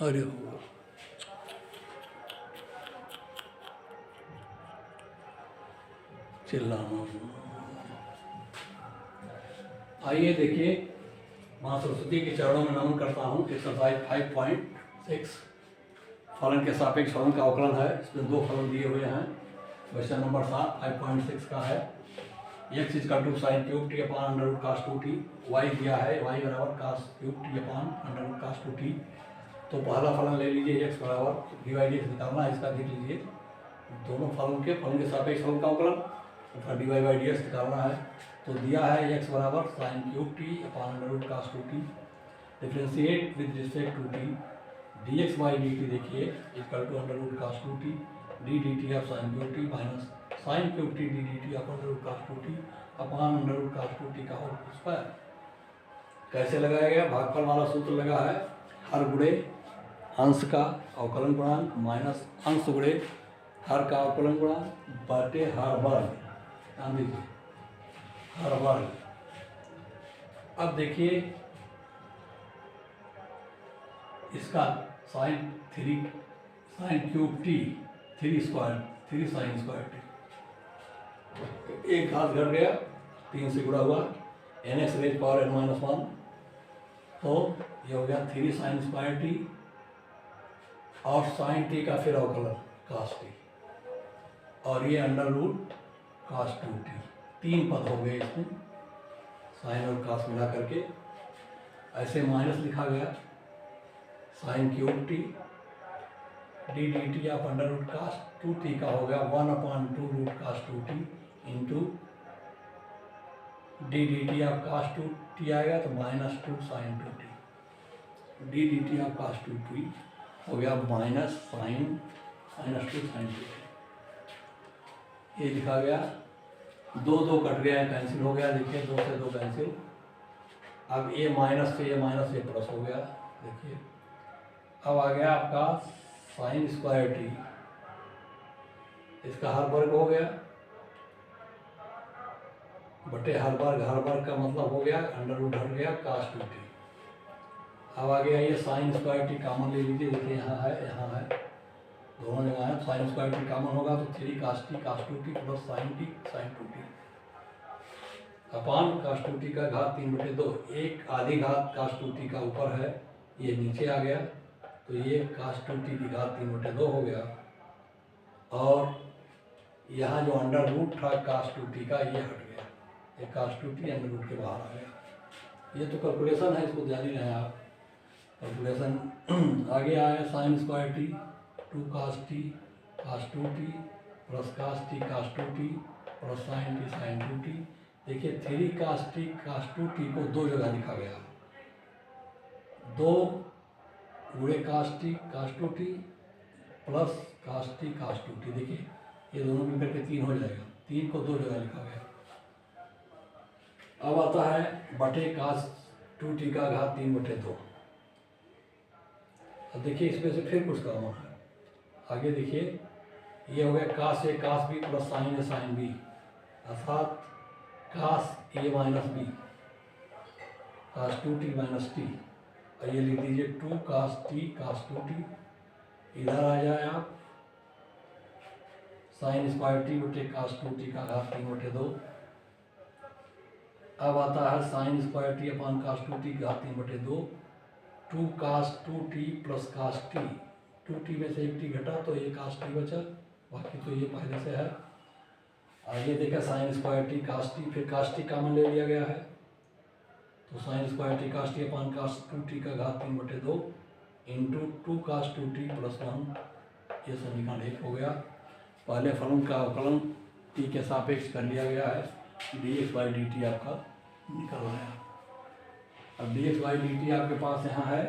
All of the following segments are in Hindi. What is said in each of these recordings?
अरे हो चिल्लाना। आइए देखिए, माँ सरस्वती के चरणों में नमन करता हूँ। एक्सरसाइज 5.6 फलन के सापेक्ष फलन का अवकलन है। इसमें दो फलन दिए हुए हैं। क्वेश्चन नंबर 7 5.6 का है। x equal to sine cube t upon under root cos 2t। y दिया है y बराबर cos cube t upon under root cos 2t। तो पहला फलन ले लीजिए x बराबर dy निकालना है। इसका देख लीजिए, दोनों फलन के सापेक्ष फलन का अवकलन तथा dy बाई डी एक्स निकालना है। तो दिया है x बराबर sine cube t upon under root cos 2t। Differentiate with respect to t dx by D t देखिए equal to under root cos 2t D D T of sine cube T minus sine cube T D D T of under root cos 2t upon under root cos 2t का होल स्क्वायर। कैसे लगाया गया? भागफल वाला सूत्र लगा है। हर गुणे अंश का अवकलन गुणांक माइनस अंश गुणे हर का अवकलन गुणांक बटे हर वर्ग। ध्यान दीजिए, हर वर्ग। अब देखिए इसका sign cube T 3 sign square T, एक घात घट गया, 3 से गुणा हुआ, NX रेज पावर n-1, तो ये हो गया 3 साइन स्क्वायर टी और साइन टी का फिर अवकलन कास टी, और ये अंडर रूट कास 2t। 3 पद हो गए इसमें, साइन और कास मिला करके। ऐसे माइनस लिखा गया sine cube T D D T of under root cos 2t का हो गया 1/2 root cos 2t into D D T of cos 2t आएगा तो -2 sine 2t D D T of cos 2t हो गया -2 साइन 2t। ये लिखा गया। 2 कट गया, कैंसिल हो गया। देखिए 2 से 2 कैंसिल। अब ये माइनस से ये प्लस हो गया। देखिए अब आ गया आपका साइन स्क्वायर टी, इसका हर वर्ग हो गया बटे हर वर्ग का मतलब हो गया अंडर रूट हट गया कास 2t। अब आ गया ये साइन स्क्वायर टी कॉमन ले लीजिए। देखिए यहाँ है, दोनों जगह है। साइन स्क्वायर टी कॉमन होगा तो 3 cos 2t plus sign 2t upon cos 2t का घात 3/2। एक आधी घात कास 2t का ऊपर है, ये नीचे आ गया, तो ये कास 2t की घात 3/2 हो गया। और यहाँ जो अंडर रूट था कास 2t का, ये हट गया, ये कास 2t अंडर रूट के बाहर आ गया। ये तो कैलकुलेशन है, इसको जान ही रहे हैं आप। कैलकुलेशन आगे आया sine square T 2 cos T cos 2t plus cos T cos 2t plus sine T sine 2t। देखिए 3 कास टी कास 2t को 2 जगह लिखा गया, 2 गुणे कास T cos 2t plus cos T cos 2t। देखिए ये दोनों मिलकर के 3 हो जाएगा, 3 को 2 जगह लिखा गया। अब आता है बटे कास 2t का घात 3/2। अब देखिए इसमें से फिर कुछ काम है। आगे देखिए ये हो गया cos A cos B plus sine A sine B, अर्थात cos A minus B cos 2t minus t. और ये लिख दीजिए 2 कास टी कास 2t। इधर आ जाए आप, साइन स्क्वायर टी बटे कास 2t का घात 3/2। अब आता है sign square t upon cos 2t का घात 3/2। 2 cos 2t plus cos T, 2t में से 1t घटा तो ये कास टी बचा, बाकी तो ये पहले से है। आगे देखा sign square t cos T, फिर कास टी कॉमन ले लिया गया है, तो sign square t cos T upon cos 2t का घात 3/2 इंटू 2 कास 2t प्लस 1। ये समीकरण 1 हो गया। पहले फलन का अवकलन टी के सापेक्ष कर लिया गया है, dx बाई डी टी आपका निकल आया। अब dx बाई डी टी आपके पास यहाँ है,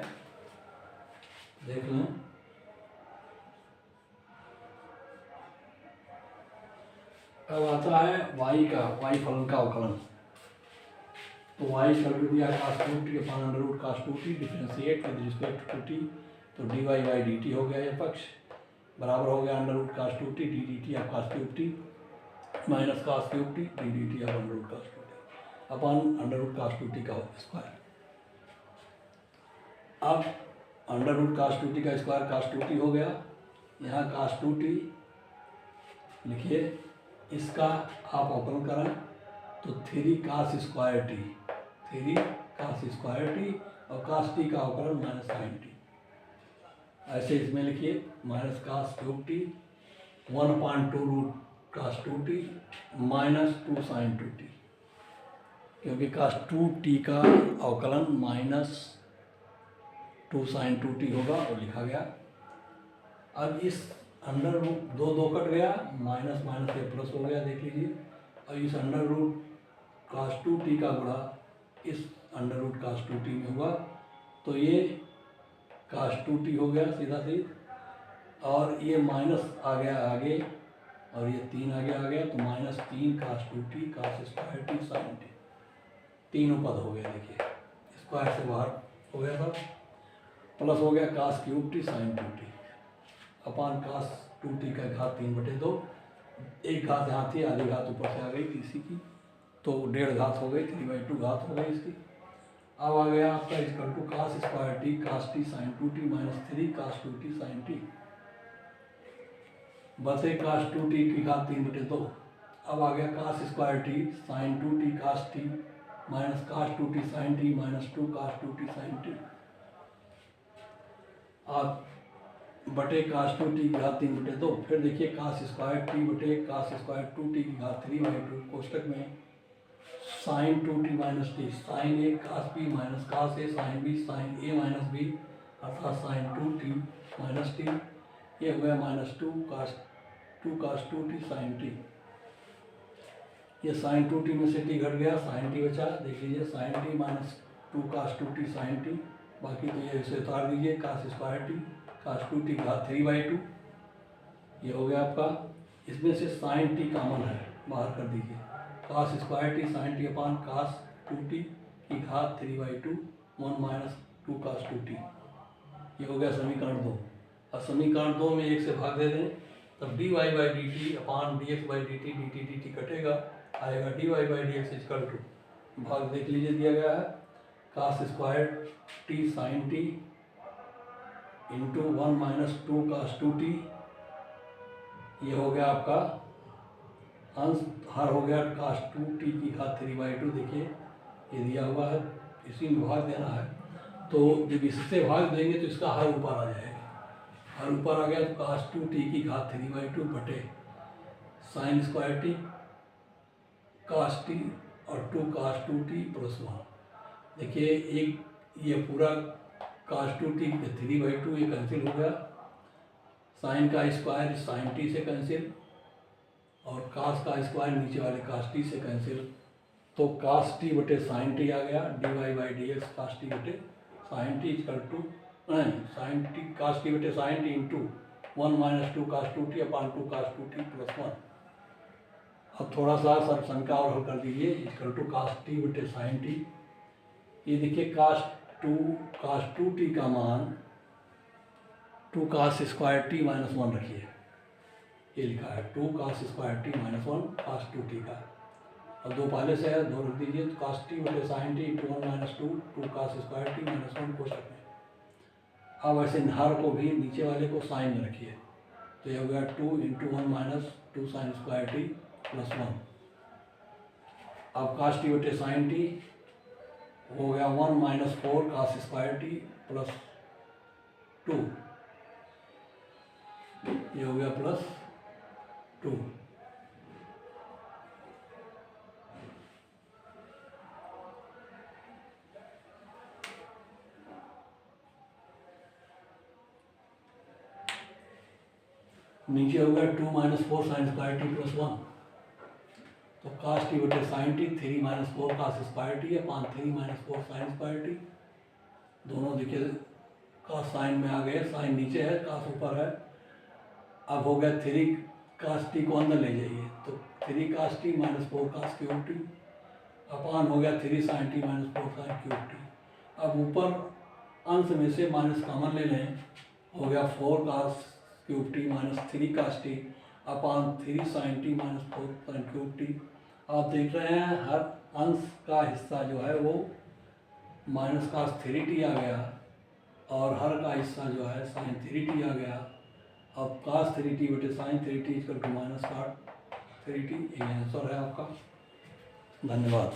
देख लें। अब आता है y फलन का अवकलन। तो y कर दिया cos 2t upon under root cos 2t, differentiate with respect to t, तो dy बाई डी टी हो गया ये पक्ष, बराबर हो गया under root cos 2t D D T of cos cube T minus cos cube T D D T of under root cos 2t upon under root cos 2t का स्क्वायर। अब अंडर रूट कास 2t का स्क्वायर कास 2t हो गया। यहाँ कास 2t लिखिए, इसका आप अवकलन करें तो 3 cos square T, 3 cos square T और कास टी का अवकलन माइनस साइन टी। ऐसे इसमें लिखिए minus cos cube t 1/2 root cos 2t minus 2 sine 2t, क्योंकि कास 2t का अवकलन माइनस 2 साइन 2t होगा और लिखा गया। अब इस अंडर रूट 2 कट गया, माइनस माइनस ये प्लस हो गया, देख लीजिए। और इस अंडर रूट कास 2t का गुणा इस अंडर रूट कास 2t में हुआ, तो ये कास 2t हो गया सीधा सीधा, और ये माइनस आ गया आगे और ये 3 आगे आ गया, तो minus 3 cos 2t cos square T sine T, तीनों पद हो गए। देखिए स्क्वायर से बाहर हो गया था, प्लस हो गया cos cube T sine 2t upon cos 2t का घात 3/2, एक घात यहाँ थी, आधी घात ऊपर से आ गई इसी की, तो 1.5 घात हो गई, 3/2 घात हो गई इसकी। अब आ गया आपका equal to cos square t cos t sine 2t minus 3 cos 2t sine t बचे कास 2t की घात 3/2। अब आ गया cos square T sine 2t cos t minus cos 2t sine T minus 2 cos 2t sine t, आप बटे कास 2t की घात 3/2। फिर देखिए कास स्क्वायर टी बटे कास स्क्वायर 2t की घात 3/2 कोष्टक में sine 2t minus t, sine A cos B minus cos A sine B sine A minus B अर्थात साइन 2t माइनस टी, ये हो गया minus 2 cos 2t sine t. ये साइन 2t में से टी घट गया, साइन टी बचा, देख लीजिए sign T minus 2 cos 2t sine T, बाकी तो ये इसे उतार दीजिए, cos square t cos 2t घात 3/2 ये हो गया आपका। इसमें से साइन टी कॉमन है, बाहर कर दीजिए, cos square T sine t upon cos 2t की घात 3/2 1 माइनस 2 कास 2t, ये हो गया समीकरण 2। और समीकरण 2 में 1 से भाग दे दें, तब dy/dt अपान dx/dt dt कटेगा, आएगा dy/dx इक्वल टू, भाग देख लीजिए दिया गया है, cos square T sine T into 1 minus 2 cos 2t, ये हो गया आपका अंश, हर हो गया कास 2t की घात 3/2, देखिए ये दिया हुआ है, इसी में भाग देना है, तो जब इससे भाग देंगे तो इसका हर ऊपर आ जाएगा, हर ऊपर आ गया तो कास 2t की घात 3/2 बटे sign square t cos T और 2 कास 2t प्लस 1। देखिए एक ये पूरा कास 2t 3/2 ये कैंसिल हो गया, साइन का स्क्वायर साइन टी से कैंसिल और कास का स्क्वायर नीचे वाले कास टी से कैंसिल, तो कास टी बटे साइन टी आ गया, dy/dx कास टी बटे साइन टी इक्वल टू, नहीं साइन टी कास टी बटे sine T into 1 minus 2 cos 2t अपान 2 कास 2t प्लस 1। अब थोड़ा सा सब शंका और हल कर दीजिए, इक्वल टू कास टी बटे साइन टी, ये देखिए कास 2t का मान 2 कास स्क्वायर टी माइनस 1 रखिए, ये लिखा है 2 कास स्क्वायर टी माइनस 1 कास 2t का, और 2 पहले से है 2 रख दीजिए, तो कास टी बटे sine T into 1 minus 2 cos square T minus 1 कोष्टक में। अब ऐसे हर को भी नीचे वाले को साइन में रखिए, तो ये हो गया 2 into 1 minus 2 sine square T plus 1। अब कास टी बटे साइन टी हो गया 1 minus 4 cos square T plus 2, ये हो गया प्लस 2। नीचे हो गया 2 minus 4 sine square T plus 1, तो कास टी बटे sine t 3 minus 4 cos square t upon 3 minus 4 sine square t, दोनों देखिए कास साइन में आ गए, साइन नीचे है कास ऊपर है। अब हो गया 3 कास टी को अंदर ले जाइए, तो 3 cos t minus 4 cos cube t upon हो गया 3 sine T minus 4 sine cube t. अब ऊपर अंश में से माइनस कॉमन ले लें, हो गया 4 cos cube T minus 3 cos T upon 3 sine T minus 4 sine cube T. आप देख रहे हैं हर अंश का हिस्सा जो है वो माइनस कास 3t आ गया, और बाहर का हिस्सा जो है साइन 3t आ गया। अब cos 3t बटे sine 3t equal to minus cot 3t, ये आंसर है आपका। धन्यवाद।